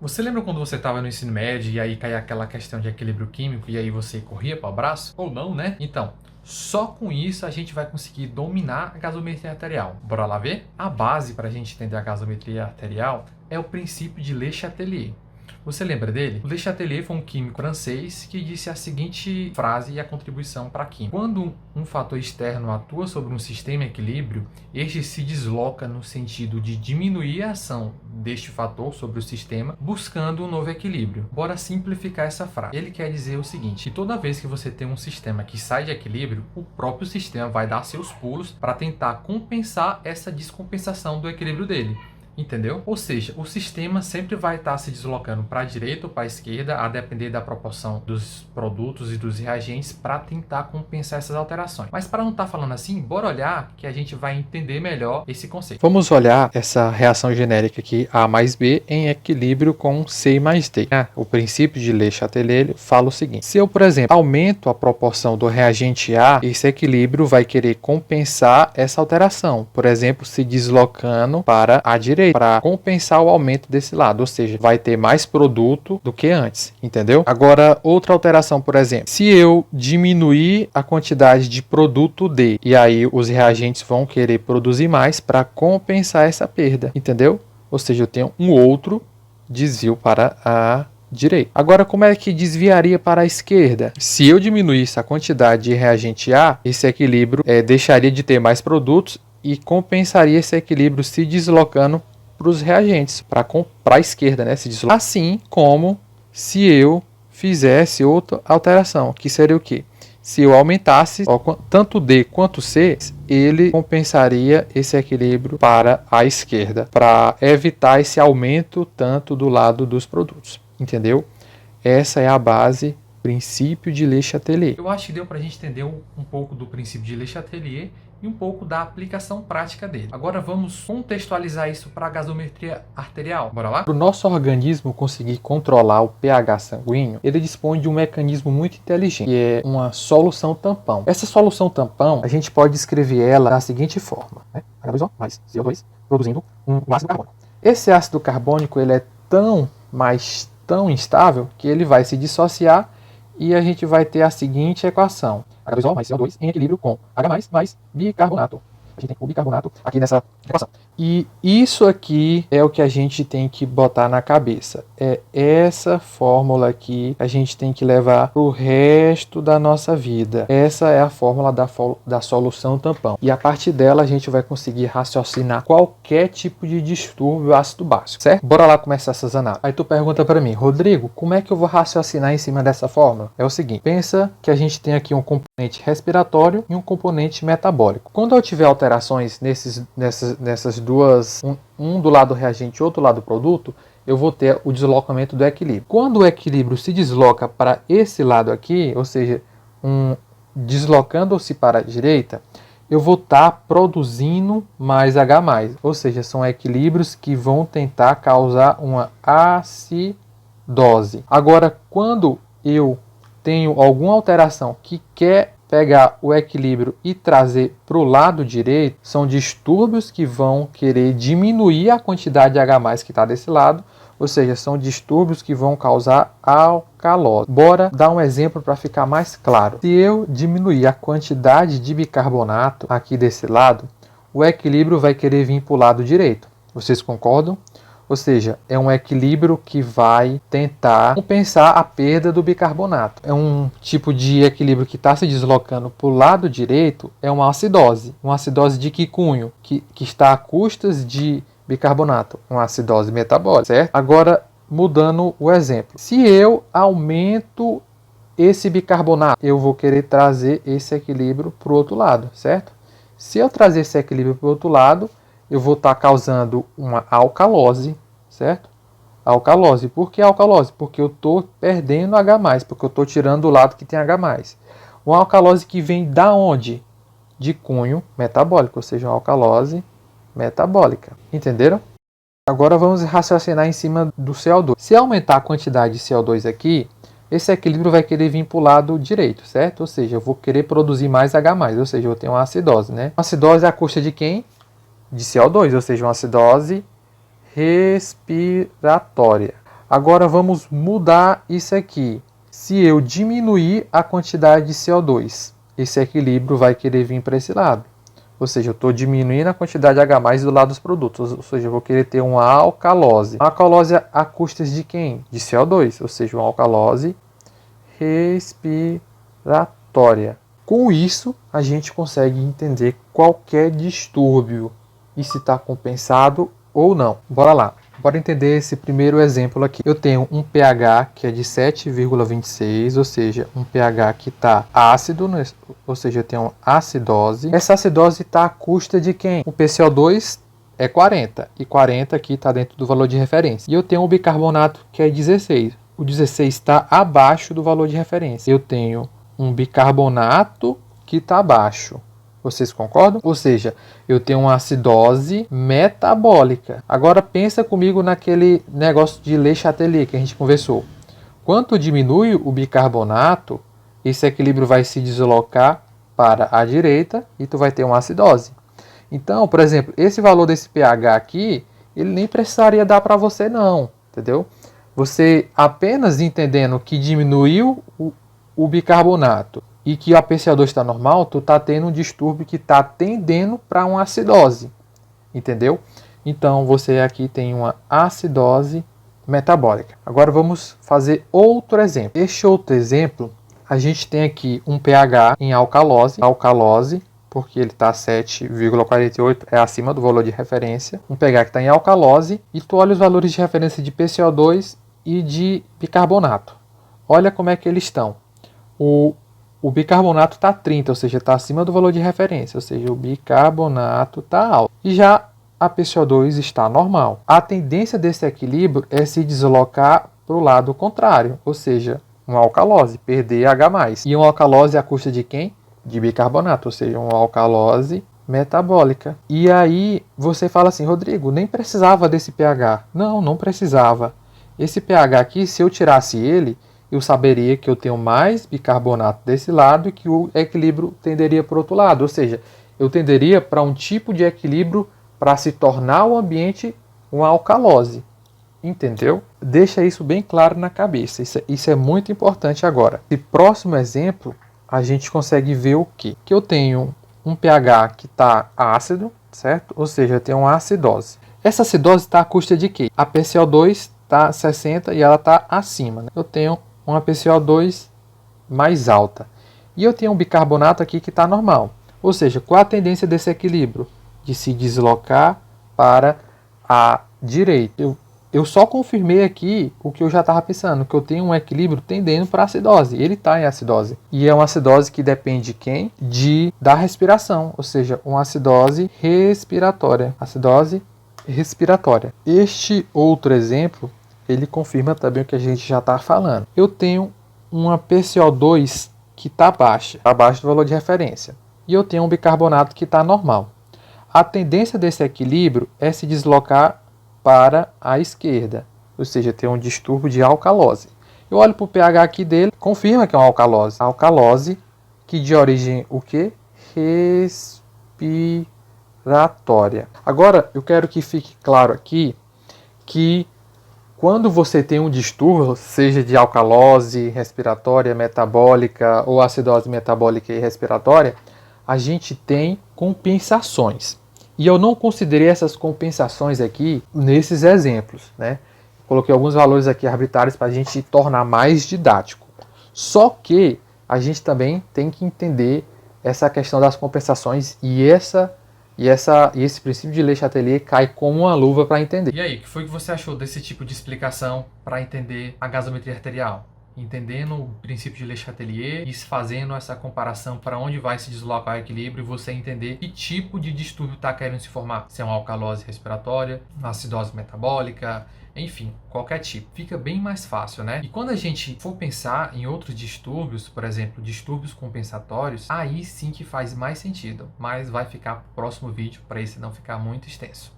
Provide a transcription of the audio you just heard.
Você lembra quando você estava no ensino médio e aí caía aquela questão de equilíbrio químico e aí você corria para o abraço? Ou não, né? Então, só com isso a gente vai conseguir dominar a gasometria arterial. Bora lá ver? A base para a gente entender a gasometria arterial é o princípio de Le Chatelier. Você lembra dele? O Le Chatelier foi um químico francês que disse a seguinte frase e a contribuição para a química. Quando um fator externo atua sobre um sistema em equilíbrio, este se desloca no sentido de diminuir a ação deste fator sobre o sistema, buscando um novo equilíbrio. Bora simplificar essa frase. Ele quer dizer o seguinte, que toda vez que você tem um sistema que sai de equilíbrio, o próprio sistema vai dar seus pulos para tentar compensar essa descompensação do equilíbrio dele. Entendeu? Ou seja, o sistema sempre vai estar se deslocando para a direita ou para a esquerda, a depender da proporção dos produtos e dos reagentes, para tentar compensar essas alterações. Mas para não estar falando assim, bora olhar que a gente vai entender melhor esse conceito. Vamos olhar essa reação genérica aqui, A mais B, em equilíbrio com C mais D. O princípio de Le Chatelier fala o seguinte: se eu, por exemplo, aumento a proporção do reagente A, esse equilíbrio vai querer compensar essa alteração. Por exemplo, se deslocando para a direita, para compensar o aumento desse lado, ou seja, vai ter mais produto do que antes, entendeu? Agora, outra alteração, por exemplo, se eu diminuir a quantidade de produto D, e aí os reagentes vão querer produzir mais para compensar essa perda, entendeu? Ou seja, eu tenho um outro desvio para a direita. Agora, como é que desviaria para a esquerda? Se eu diminuísse a quantidade de reagente A, esse equilíbrio deixaria de ter mais produtos e compensaria esse equilíbrio se deslocando para os reagentes, para a esquerda, né? Se deslocar. Assim como se eu fizesse outra alteração, que seria o quê? Se eu aumentasse tanto D quanto C, ele compensaria esse equilíbrio para a esquerda, para evitar esse aumento tanto do lado dos produtos. Entendeu? Essa é a base, princípio de Le Chatelier. Eu acho que deu para a gente entender um pouco do princípio de Le Chatelier e um pouco da aplicação prática dele. Agora vamos contextualizar isso para a gasometria arterial. Bora lá? Para o nosso organismo conseguir controlar o pH sanguíneo, ele dispõe de um mecanismo muito inteligente, que é uma solução tampão. Essa solução tampão, a gente pode descrever ela da seguinte forma, né? H2O mais CO2 produzindo um ácido carbônico. Esse ácido carbônico ele é tão instável que ele vai se dissociar e a gente vai ter a seguinte equação: H2O mais CO2 em equilíbrio com H+, mais bicarbonato. A gente tem o bicarbonato aqui nessa equação. E isso aqui é o que a gente tem que botar na cabeça. É essa fórmula aqui que a gente tem que levar para o resto da nossa vida. Essa é a fórmula da solução tampão. E a partir dela a gente vai conseguir raciocinar qualquer tipo de distúrbio ácido básico, certo? Bora lá começar essas análises. Aí tu pergunta para mim, Rodrigo, como é que eu vou raciocinar em cima dessa fórmula? É o seguinte, pensa que a gente tem aqui um componente respiratório e um componente metabólico. Quando eu tiver alterações nessas duas, um do lado reagente e outro lado produto, eu vou ter o deslocamento do equilíbrio. Quando o equilíbrio se desloca para esse lado aqui, ou seja, deslocando-se para a direita, eu vou estar produzindo mais H+, ou seja, são equilíbrios que vão tentar causar uma acidose. Agora, quando eu tenho alguma alteração que quer pegar o equilíbrio e trazer para o lado direito, são distúrbios que vão querer diminuir a quantidade de H+, que está desse lado, ou seja, são distúrbios que vão causar alcalose. Bora dar um exemplo para ficar mais claro. Se eu diminuir a quantidade de bicarbonato aqui desse lado, o equilíbrio vai querer vir para o lado direito. Vocês concordam? Ou seja, é um equilíbrio que vai tentar compensar a perda do bicarbonato. É um tipo de equilíbrio que está se deslocando para o lado direito, é uma acidose. Uma acidose de que cunho? Que está a custas de bicarbonato. Uma acidose metabólica, certo? Agora, mudando o exemplo. Se eu aumento esse bicarbonato, eu vou querer trazer esse equilíbrio para o outro lado, certo? Se eu trazer esse equilíbrio para o outro lado, eu vou estar causando uma alcalose, certo? Alcalose. Por que alcalose? Porque eu estou perdendo H+, porque eu estou tirando o lado que tem H+. Uma alcalose que vem da onde? De cunho metabólico, ou seja, uma alcalose metabólica. Entenderam? Agora vamos raciocinar em cima do CO2. Se aumentar a quantidade de CO2 aqui, esse equilíbrio vai querer vir para o lado direito, certo? Ou seja, eu vou querer produzir mais H+, ou seja, eu tenho uma acidose, né? Uma acidose é a custa de quem? De CO2, ou seja, uma acidose respiratória. Agora vamos mudar isso aqui. Se eu diminuir a quantidade de CO2, esse equilíbrio vai querer vir para esse lado. Ou seja, eu estou diminuindo a quantidade de H+, do lado dos produtos. Ou seja, eu vou querer ter uma alcalose. Uma alcalose a custas de quem? De CO2. Ou seja, uma alcalose respiratória. Com isso, a gente consegue entender qualquer distúrbio e se está compensado ou não. Bora lá. Bora entender esse primeiro exemplo aqui. Eu tenho um pH que é de 7,26, ou seja, um pH que está ácido, ou seja, eu tenho acidose. Essa acidose está à custa de quem? O PCO2 é 40, e 40 aqui está dentro do valor de referência. E eu tenho um bicarbonato que é 16. O 16 está abaixo do valor de referência. Eu tenho um bicarbonato que está abaixo. Vocês concordam? Ou seja, eu tenho uma acidose metabólica. Agora pensa comigo naquele negócio de Le Chatelier que a gente conversou. Quanto diminui o bicarbonato, esse equilíbrio vai se deslocar para a direita e tu vai ter uma acidose. Então, por exemplo, esse valor desse pH aqui, ele nem precisaria dar para você não, entendeu? Você apenas entendendo que diminuiu o bicarbonato e que a PCO2 está normal, tu está tendo um distúrbio que está tendendo para uma acidose, entendeu? Então, você aqui tem uma acidose metabólica. Agora, vamos fazer outro exemplo. Este outro exemplo, a gente tem aqui um pH em alcalose, porque ele está 7,48, é acima do valor de referência. Um pH que está em alcalose, e tu olha os valores de referência de PCO2 e de bicarbonato. Olha como é que eles estão. O bicarbonato está 30, ou seja, está acima do valor de referência, ou seja, o bicarbonato está alto. E já a PCO2 está normal. A tendência desse equilíbrio é se deslocar para o lado contrário, ou seja, uma alcalose, perder H+. E uma alcalose à custa de quem? De bicarbonato, ou seja, uma alcalose metabólica. E aí você fala assim, Rodrigo, nem precisava desse pH. Não precisava. Esse pH aqui, se eu tirasse ele, eu saberia que eu tenho mais bicarbonato desse lado e que o equilíbrio tenderia para o outro lado. Ou seja, eu tenderia para um tipo de equilíbrio para se tornar o ambiente uma alcalose. Entendeu? Deixa isso bem claro na cabeça. Isso é muito importante agora. Esse próximo exemplo, a gente consegue ver o quê? Que eu tenho um pH que está ácido, certo? Ou seja, eu tenho uma acidose. Essa acidose está à custa de quê? A PCO2 está 60 e ela está acima, né? Eu tenho uma PCO2 mais alta. E eu tenho um bicarbonato aqui que está normal. Ou seja, qual a tendência desse equilíbrio? De se deslocar para a direita. Eu só confirmei aqui o que eu já estava pensando, que eu tenho um equilíbrio tendendo para a acidose. Ele está em acidose. E é uma acidose que depende de quem? Da respiração. Ou seja, uma acidose respiratória. Acidose respiratória. Este outro exemplo, ele confirma também o que a gente já está falando. Eu tenho uma PCO2 que está baixa, abaixo do valor de referência. E eu tenho um bicarbonato que está normal. A tendência desse equilíbrio é se deslocar para a esquerda, ou seja, ter um distúrbio de alcalose. Eu olho para o pH aqui dele, confirma que é uma alcalose. Alcalose que de origem o quê? Respiratória. Agora, eu quero que fique claro aqui que quando você tem um distúrbio, seja de alcalose respiratória, metabólica ou acidose metabólica e respiratória, a gente tem compensações. E eu não considerei essas compensações aqui nesses exemplos, né? Coloquei alguns valores aqui arbitrários para a gente tornar mais didático. Só que a gente também tem que entender essa questão das compensações e esse princípio de Le Chatelier cai como uma luva para entender. E aí, o que foi que você achou desse tipo de explicação para entender a gasometria arterial? Entendendo o princípio de Le Chatelier e fazendo essa comparação para onde vai se deslocar o equilíbrio e você entender que tipo de distúrbio está querendo se formar. Se é uma alcalose respiratória, uma acidose metabólica, enfim, qualquer tipo. Fica bem mais fácil, né? E quando a gente for pensar em outros distúrbios, por exemplo, distúrbios compensatórios, aí sim que faz mais sentido. Mas vai ficar para o próximo vídeo para esse não ficar muito extenso.